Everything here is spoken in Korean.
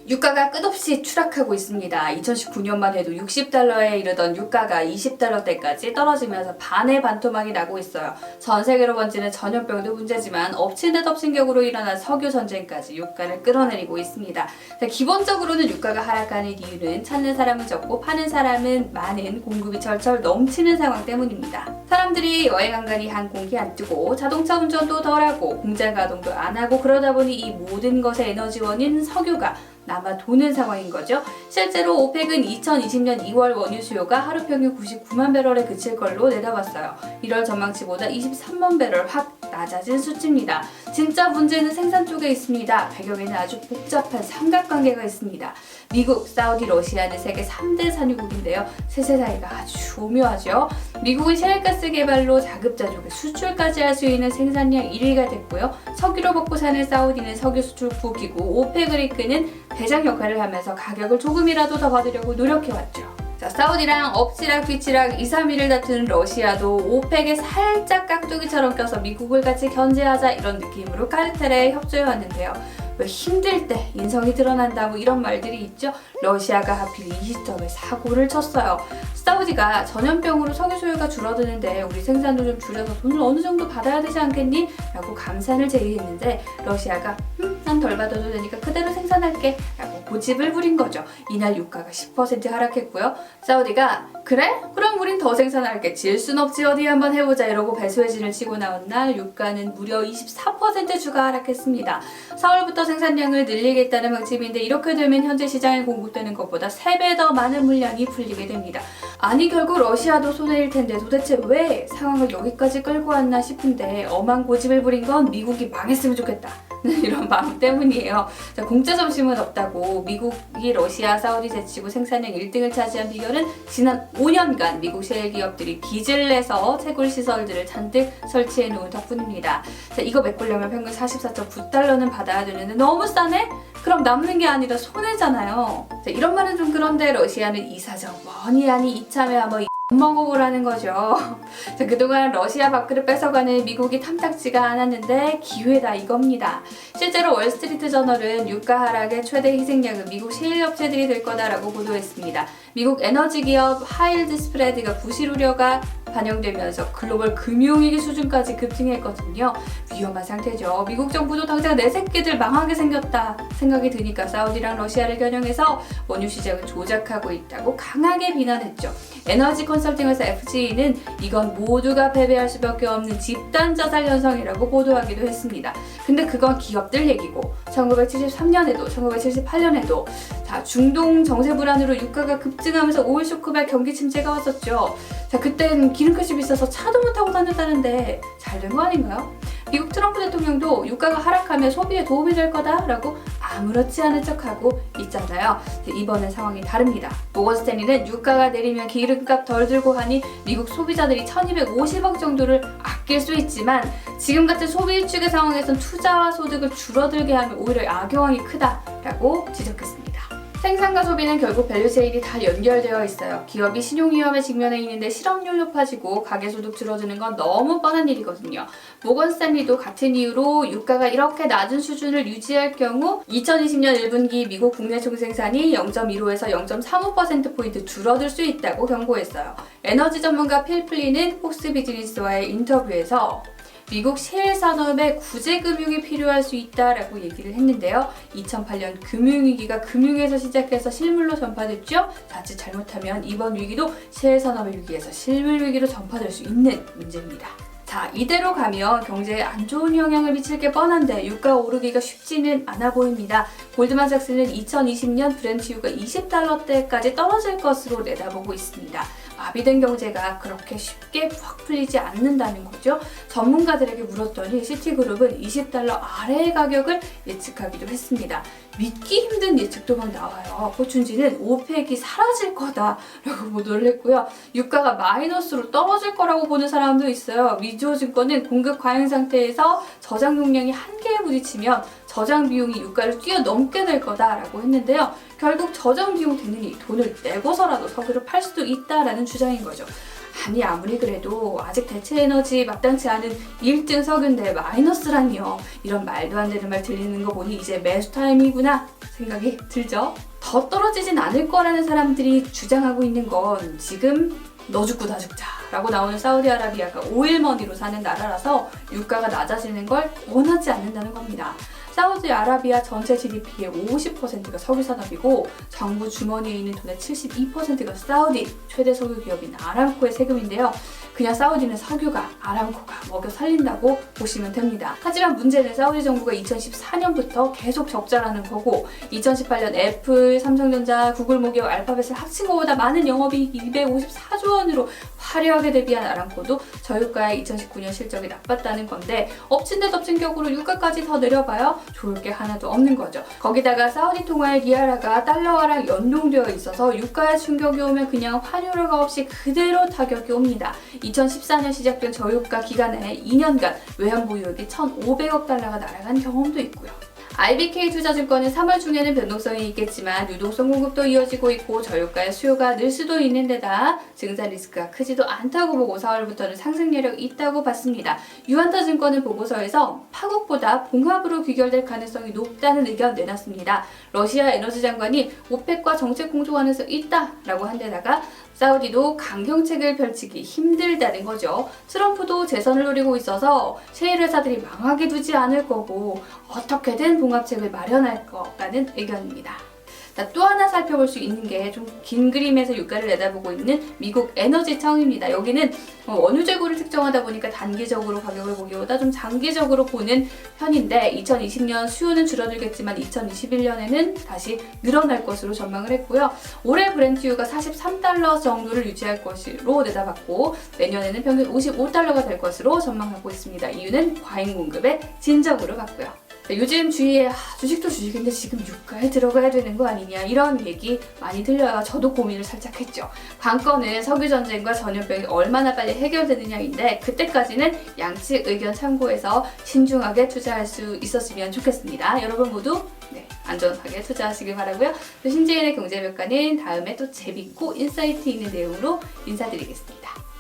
유가가 끝없이 추락하고 있습니다. 2019년만 해도 60달러에 이르던 유가가 20달러대까지 떨어지면서 반의 반토막이 나고 있어요. 전 세계로 번지는 전염병도 문제지만 엎친 데 덮친 격으로 일어난 석유 전쟁까지 유가를 끌어내리고 있습니다. 기본적으로는 유가가 하락하는 이유는 찾는 사람은 적고 파는 사람은 많은, 공급이 절철 넘치는 상황 때문입니다. 사람들이 여행 안 가니 항공기 안 뜨고 자동차 운전도 덜하고 공장 가동도 안 하고 그러다 보니 이 모든 것의 에너지원인 석유가 남아 도는 상황인 거죠. 실제로 오펙은 2020년 2월 원유 수요가 하루 평균 99만 배럴에 그칠 걸로 내다봤어요. 1월 전망치보다 23만 배럴 확 낮아진 수치입니다. 진짜 문제는 생산 쪽에 있습니다. 배경에는 아주 복잡한 삼각관계가 있습니다. 미국, 사우디, 러시아는 세계 3대 산유국인데요. 셋의 사이가 아주 오묘하죠. 미국은 셰일가스 개발로 자급자족의 수출까지 할 수 있는 생산량 1위가 됐고요. 석유로 먹고 사는 사우디는 석유 수출국이고 오펙을 이끄는 대장 역할을 하면서 가격을 조금이라도 더 받으려고 노력해왔죠. 자, 사우디랑 엎치락 뒤치락 2, 3위를 다투는 러시아도 오펙에 살짝 깍두기처럼 껴서 미국을 같이 견제하자 이런 느낌으로 카르텔에 협조해왔는데요. 왜 힘들 때 인성이 드러난다 뭐 이런 말들이 있죠. 러시아가 하필 이 시점에 사고를 쳤어요. 사우디가 전염병으로 석유 수요가 줄어드는데 우리 생산도 좀 줄여서 돈을 어느 정도 받아야 되지 않겠니? 라고 감산을 제의했는데 러시아가 난 덜 받아도 되니까 그대로 생산할게 라고 고집을 부린 거죠. 이날 유가가 10% 하락했고요. 사우디가 그래? 그럼 우린 더 생산할게. 질 순 없지 어디 한번 해보자 이러고 배수의 진을 치고 나온 날 유가는 무려 24% 주가 하락했습니다. 4월부터 생산량을 늘리겠다는 방침인데 이렇게 되면 현재 시장에 공급되는 것보다 3배 더 많은 물량이 풀리게 됩니다. 아니 결국 러시아도 손해일 텐데 도대체 왜 상황을 여기까지 끌고 왔나 싶은데 엄한 고집을 부린 건 미국이 망했으면 좋겠다. 이런 마음 때문이에요. 자, 공짜 점심은 없다고 미국이 러시아, 사우디 제치고 생산량 1등을 차지한 비결은 지난 5년간 미국 셰일 기업들이 빚을 내서 채굴 시설들을 잔뜩 설치해 놓은 덕분입니다. 자, 이거 메꾸려면 평균 44.9달러는 받아야 되는데 너무 싸네? 그럼 남는 게 아니라 손해잖아요. 자, 이런 말은 좀 그런데 러시아는 이 사정 뭐니 아니 이참에 한번 먹어보라는 거죠. 자, 그동안 러시아 밥그릇 뺏어가는 미국이 탐탁지가 않았는데 기회다 이겁니다. 실제로 월스트리트 저널은 유가 하락의 최대 희생양은 미국 셰일 업체들이 될 거다라고 보도했습니다. 미국 에너지 기업 하일드 스프레드가 부실 우려가 반영되면서 글로벌 금융위기 수준까지 급증했거든요. 위험한 상태죠. 미국 정부도 당장 내 새끼들 망하게 생겼다 생각이 드니까 사우디랑 러시아를 겨냥해서 원유 시장을 조작하고 있다고 강하게 비난했죠. 에너지 컨설팅 회사 FGE는 이건 모두가 패배할 수밖에 없는 집단 자살 현상이라고 보도하기도 했습니다. 근데 그건 기업들 얘기고 1973년에도 1978년에도 자, 중동 정세 불안으로 유가가 급증하면서 오일 쇼크발 경기 침체가 왔었죠. 자, 그땐 기름값이 비싸서 차도 못 타고 다녔다는데 잘 된 거 아닌가요? 미국 트럼프 대통령도 유가가 하락하면 소비에 도움이 될 거다라고 아무렇지 않은 척하고 있잖아요. 이번엔 상황이 다릅니다. 모건 스탠리는 유가가 내리면 기름값 덜 들고 하니 미국 소비자들이 1250억 정도를 아낄 수 있지만 지금 같은 소비 위축의 상황에선 투자와 소득을 줄어들게 하면 오히려 악영향이 크다라고 지적했습니다. 생산과 소비는 결국 밸류체인이 다 연결되어 있어요. 기업이 신용위험에 직면해 있는데 실업률 높아지고 가계소득 줄어드는 건 너무 뻔한 일이거든요. 모건 스탠리도 같은 이유로 유가가 이렇게 낮은 수준을 유지할 경우 2020년 1분기 미국 국내 총생산이 0.15에서 0.35%포인트 줄어들 수 있다고 경고했어요. 에너지 전문가 필 플리는 폭스 비즈니스와의 인터뷰에서 미국 셰일 산업에 구제 금융이 필요할 수 있다라고 얘기를 했는데요. 2008년 금융위기가 금융에서 시작해서 실물로 전파됐죠. 자칫 잘못하면 이번 위기도 셰일 산업의 위기에서 실물 위기로 전파될 수 있는 문제입니다. 자, 이대로 가면 경제에 안 좋은 영향을 미칠 게 뻔한데 유가 오르기가 쉽지는 않아 보입니다. 골드만삭스는 2020년 브렌트유가 20달러대까지 떨어질 것으로 내다보고 있습니다. 마비된 경제가 그렇게 쉽게 확 풀리지 않는다는 거죠. 전문가들에게 물었더니 시티그룹은 20달러 아래의 가격을 예측하기도 했습니다. 믿기 힘든 예측도 막 나와요. 포춘지는 오펙이 사라질 거다라고 보도를 했고요. 유가가 마이너스로 떨어질 거라고 보는 사람도 있어요. 미주호증권은 공급 과잉 상태에서 저장 용량이 한계에 부딪히면 저장 비용이 유가를 뛰어넘게 될 거다라고 했는데요. 결국 저장 비용 대는이 돈을 내고서라도 석유를 팔 수도 있다라는 주장인 거죠. 아니 아무리 그래도 아직 대체 에너지 마땅치 않은 1등 석유인데 마이너스라니요. 이런 말도 안 되는 말 들리는 거 보니 이제 매수 타임이구나 생각이 들죠. 더 떨어지진 않을 거라는 사람들이 주장하고 있는 건 지금 너 죽고 나 죽자 라고 나오는 사우디아라비아가 오일머니로 사는 나라라서 유가가 낮아지는 걸 원하지 않는다는 겁니다. 사우디아라비아 전체 GDP의 50%가 석유 산업이고 정부 주머니에 있는 돈의 72%가 사우디 최대 석유 기업인 아람코의 세금인데요. 그냥 사우디는 석유가 아람코가 먹여 살린다고 보시면 됩니다. 하지만 문제는 사우디 정부가 2014년부터 계속 적자라는 거고 2018년 애플, 삼성전자, 구글 모기업, 알파벳을 합친 것보다 많은 영업이익 254조 원으로 화려하게 데뷔한 아람코도 저유가의 2019년 실적이 나빴다는 건데 엎친 데 덮친 격으로 유가까지 더 내려봐요? 좋을 게 하나도 없는 거죠. 거기다가 사우디 통화의 리아라가 달러화랑 연동되어 있어서 유가에 충격이 오면 그냥 환율화가 없이 그대로 타격이 옵니다. 2014년 시작된 저유가 기간에 2년간 외환 보유액이 1,500억 달러가 날아간 경험도 있고요. IBK 투자증권은 3월 중에는 변동성이 있겠지만 유동성 공급도 이어지고 있고 저유가의 수요가 늘 수도 있는 데다 증산 리스크가 크지도 않다고 보고 4월부터는 상승 여력이 있다고 봤습니다. 유한타증권은 보고서에서 파국보다 봉합으로 귀결될 가능성이 높다는 의견 내놨습니다. 러시아 에너지 장관이 오펙과 정책 공조 가능성이 있다라고 한 데다가 사우디도 강경책을 펼치기 힘들다는 거죠. 트럼프도 재선을 노리고 있어서 셰일 회사들이 망하게 두지 않을 거고 어떻게든 봉합책을 마련할 거라는 의견입니다. 또 하나 살펴볼 수 있는 게 좀 긴 그림에서 유가를 내다보고 있는 미국 에너지청입니다. 여기는 원유 재고를 특정하다 보니까 단기적으로 가격을 보기보다 좀 장기적으로 보는 편인데 2020년 수요는 줄어들겠지만 2021년에는 다시 늘어날 것으로 전망을 했고요. 올해 브렌트유가 43달러 정도를 유지할 것으로 내다봤고 내년에는 평균 55달러가 될 것으로 전망하고 있습니다. 이유는 과잉 공급의 진정으로 봤고요. 요즘 주위에 주식도 주식인데 지금 유가에 들어가야 되는 거 아니냐 이런 얘기 많이 들려요. 저도 고민을 살짝 했죠. 관건은 석유전쟁과 전염병이 얼마나 빨리 해결되느냐인데 그때까지는 양측 의견 참고해서 신중하게 투자할 수 있었으면 좋겠습니다. 여러분 모두 안전하게 투자하시길 바라고요. 신지은의 경제평가는 다음에 또 재밌고 인사이트 있는 내용으로 인사드리겠습니다.